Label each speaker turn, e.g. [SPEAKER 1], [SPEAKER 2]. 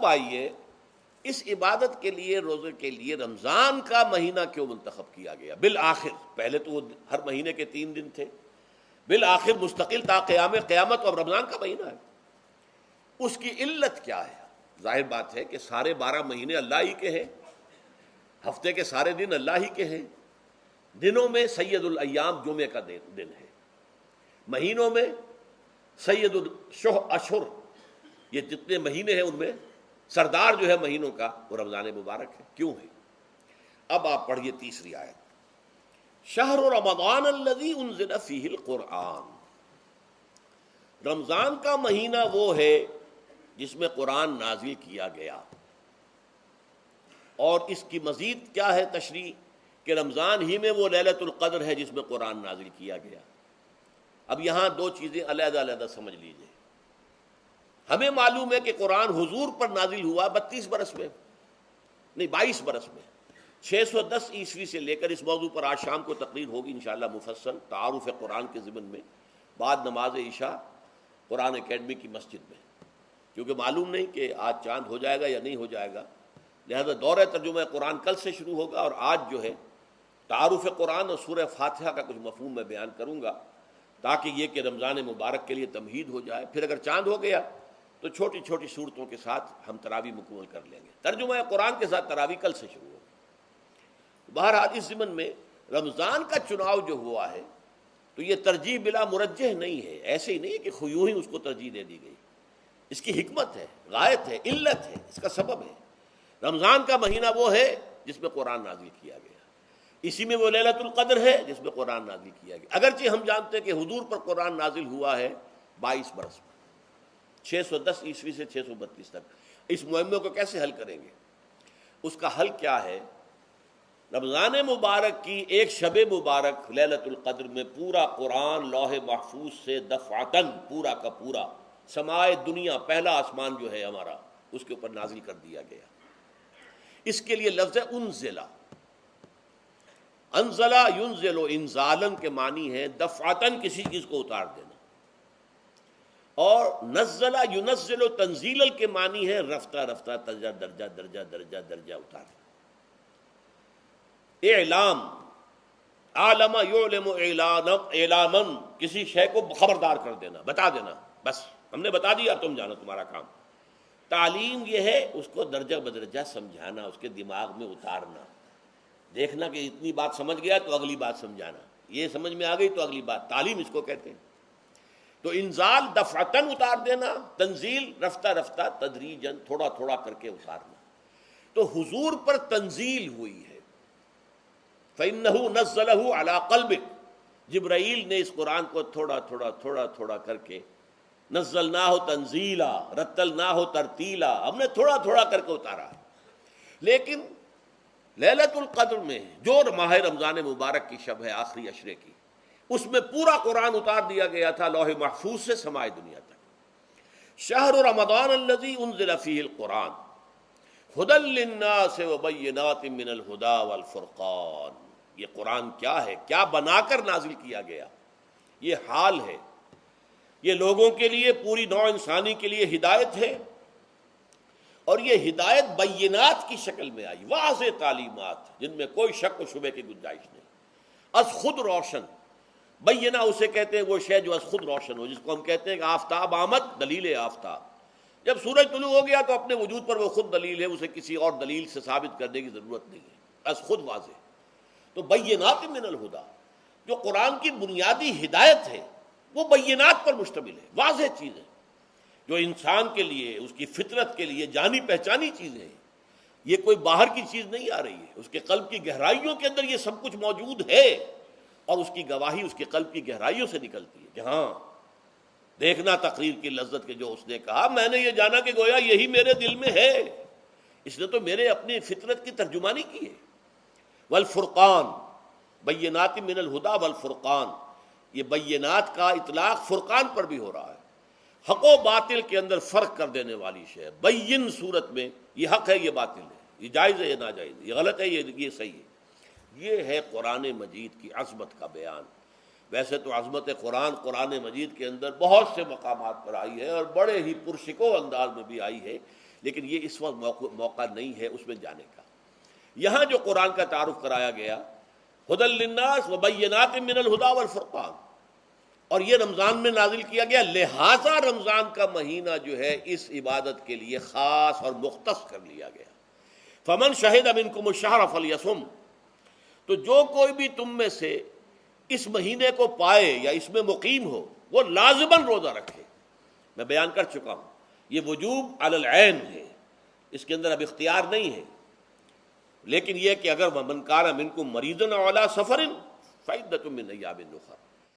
[SPEAKER 1] اب آئیے اس عبادت کے لیے، روزے کے لیے رمضان کا مہینہ کیوں منتخب کیا گیا بالآخر؟ پہلے تو وہ ہر مہینے کے 3 دن تھے، بالآخر مستقل تا قیامت اور رمضان کا مہینہ ہے۔ اس کی علت کیا ہے؟ ظاہر بات ہے کہ سارے 12 مہینے اللہ ہی کے ہیں، ہفتے کے سارے دن اللہ ہی کے ہیں، دنوں میں سید الایام جمعے کا دن ہے، مہینوں میں سید الاشہر، یہ جتنے مہینے ہیں ان میں سردار جو ہے مہینوں کا وہ رمضان مبارک ہے۔ کیوں ہے؟ اب آپ پڑھیے تیسری آیت، شہر رمضان الذی انزل فیہ القرآن، رمضان کا مہینہ وہ ہے جس میں قرآن نازل کیا گیا۔ اور اس کی مزید کیا ہے تشریح کہ رمضان ہی میں وہ لیلۃ القدر ہے جس میں قرآن نازل کیا گیا۔ اب یہاں 2 چیزیں علیحدہ علیحدہ سمجھ لیجئے۔ ہمیں معلوم ہے کہ قرآن حضور پر نازل ہوا 32 برس میں، نہیں 22 برس میں، 610 عیسوی سے لے کر اس موضوع پر آج شام کو تقریر ہوگی انشاءاللہ مفصل تعارف قرآن کے ضمن میں، بعد نماز عشاء قرآن اکیڈمی کی مسجد میں، کیونکہ معلوم نہیں کہ آج چاند ہو جائے گا یا نہیں ہو جائے گا، لہذا دورہ ترجمہ قرآن کل سے شروع ہوگا، اور آج جو ہے تعارف قرآن اور سورہ فاتحہ کا کچھ مفہوم میں بیان کروں گا، تاکہ یہ کہ رمضان مبارک کے لیے تمہید ہو جائے۔ پھر اگر چاند ہو گیا تو چھوٹی چھوٹی صورتوں کے ساتھ ہم تراویح مکمل کر لیں گے، ترجمہ قرآن کے ساتھ تراویح کل سے شروع ہوگی۔ بہرحال اس ضمن میں رمضان کا چناؤ جو ہوا ہے تو یہ ترجیح بلا مرجح نہیں ہے، ایسے ہی نہیں ہے کہ یوں ہی اس کو ترجیح دے دی گئی، اس کی حکمت ہے، غایت ہے، علت ہے، اس کا سبب ہے۔ رمضان کا مہینہ وہ ہے جس میں قرآن نازل کیا گیا، اسی میں وہ لیلۃ القدر ہے جس میں قرآن نازل کیا گیا، اگرچہ ہم جانتے ہیں کہ حضور پر قرآن نازل ہوا ہے 22 برس میں، 610 عیسوی سے 632 تک۔ اس معمے کو کیسے حل کریں گے؟ اس کا حل کیا ہے؟ رمضان مبارک کی ایک شب مبارک لیلۃ القدر میں پورا قرآن لوح محفوظ سے دفعتاً پورا کا پورا سمائے دنیا، پہلا آسمان جو ہے ہمارا، اس کے اوپر نازل کر دیا گیا۔ اس کے لیے لفظ ہے انزلہ، انزلہ ینزل انزالن کے معنی ہے دفعتاً کسی چیز کو اتار دینا، اور نزلہ ینزل تنزیل کے معنی ہے رفتہ رفتہ درجہ درجہ درجہ درجہ درجہ اتارنا۔ اعلام، عالم یعلم اعلاما، کسی شے کو خبردار کر دینا، بتا دینا، بس ہم نے بتا دیا اب تم جانو، تمہارا کام۔ تعلیم یہ ہے اس کو درجہ بدرجہ سمجھانا، اس کے دماغ میں اتارنا، دیکھنا کہ اتنی بات سمجھ گیا تو اگلی بات سمجھانا، یہ سمجھ میں آ گئی تو اگلی بات، تعلیم اس کو کہتے ہیں۔ تو انزال دفعتاً اتار دینا، تنزیل رفتہ رفتہ تدریجاً تھوڑا تھوڑا کر کے اتارنا۔ تو حضور پر تنزیل ہوئی ہے، فَإِنَّهُ نَزَّلَهُ عَلَىٰ قَلْبِكَ، جبرائیل نے اس قرآن کو تھوڑا تھوڑا تھوڑا تھوڑا کر کے، نزلناہ تنزیلا، رتلناہ ترتیلا، ہم نے تھوڑا تھوڑا کر کے اتارا۔ لیکن لیلۃ القدر میں جو ماہ رمضان مبارک کی شب ہے آخری عشرے کی، اس میں پورا قرآن اتار دیا گیا تھا لوح محفوظ سے سمائے دنیا تک۔ شہر رمضان الذی انزل فیہ القرآن ھدی للناس وبینات من الھدی والفرقان، یہ قرآن کیا ہے، کیا بنا کر نازل کیا گیا؟ یہ حال ہے، یہ لوگوں کے لیے، پوری نوع انسانی کے لیے ہدایت ہے، اور یہ ہدایت بینات کی شکل میں آئی، واضح تعلیمات جن میں کوئی شک و شبے کی گنجائش نہیں، از خود روشن۔ بینہ اسے کہتے ہیں وہ شے جو از خود روشن ہو، جس کو ہم کہتے ہیں کہ آفتاب آمد، دلیل آفتاب، جب سورج طلوع ہو گیا تو اپنے وجود پر وہ خود دلیل ہے، اسے کسی اور دلیل سے ثابت کرنے کی ضرورت نہیں ہے، از خود واضح۔ تو بینات من الہدی، جو قرآن کی بنیادی ہدایت ہے وہ بینات پر مشتمل ہے، واضح چیز ہے، جو انسان کے لیے، اس کی فطرت کے لیے جانی پہچانی چیزیں ہیں، یہ کوئی باہر کی چیز نہیں آ رہی ہے، اس کے قلب کی گہرائیوں کے اندر یہ سب کچھ موجود ہے، اور اس کی گواہی اس کے قلب کی گہرائیوں سے نکلتی ہے کہ ہاں دیکھنا تقریر کی لذت کے جو اس نے کہا، میں نے یہ جانا کہ گویا یہی میرے دل میں ہے، اس نے تو میرے اپنی فطرت کی ترجمانی کی ہے۔ والفرقان، بینات من الہدی والفرقان، یہ بینات کا اطلاق فرقان پر بھی ہو رہا ہے، حق و باطل کے اندر فرق کر دینے والی شے۔ بین صورت میں یہ حق ہے، یہ باطل ہے، یہ جائز ہے، یہ ناجائز ہے، یہ غلط ہے، یہ صحیح ہے۔ یہ ہے قرآن مجید کی عظمت کا بیان۔ ویسے تو عظمت قرآن مجید کے اندر بہت سے مقامات پر آئی ہے، اور بڑے ہی پرشکو انداز میں بھی آئی ہے، لیکن یہ اس وقت موقع نہیں ہے اس میں جانے کا۔ یہاں جو قرآن کا تعارف کرایا گیا، ہدی للناس وبینات من الہدی والفرقان، اور یہ رمضان میں نازل کیا گیا، لہٰذا رمضان کا مہینہ جو ہے اس عبادت کے لیے خاص اور مختص کر لیا گیا۔ فمن شہد منکم الشہر فلیصم، تو جو کوئی بھی تم میں سے اس مہینے کو پائے یا اس میں مقیم ہو وہ لازماً روزہ رکھے۔ میں بیان کر چکا ہوں یہ وجوب علی العین ہے، اس کے اندر اب اختیار نہیں ہے، لیکن یہ کہ اگر من کان منکم مریضا علی سفر فعدۃ من ایام اخر،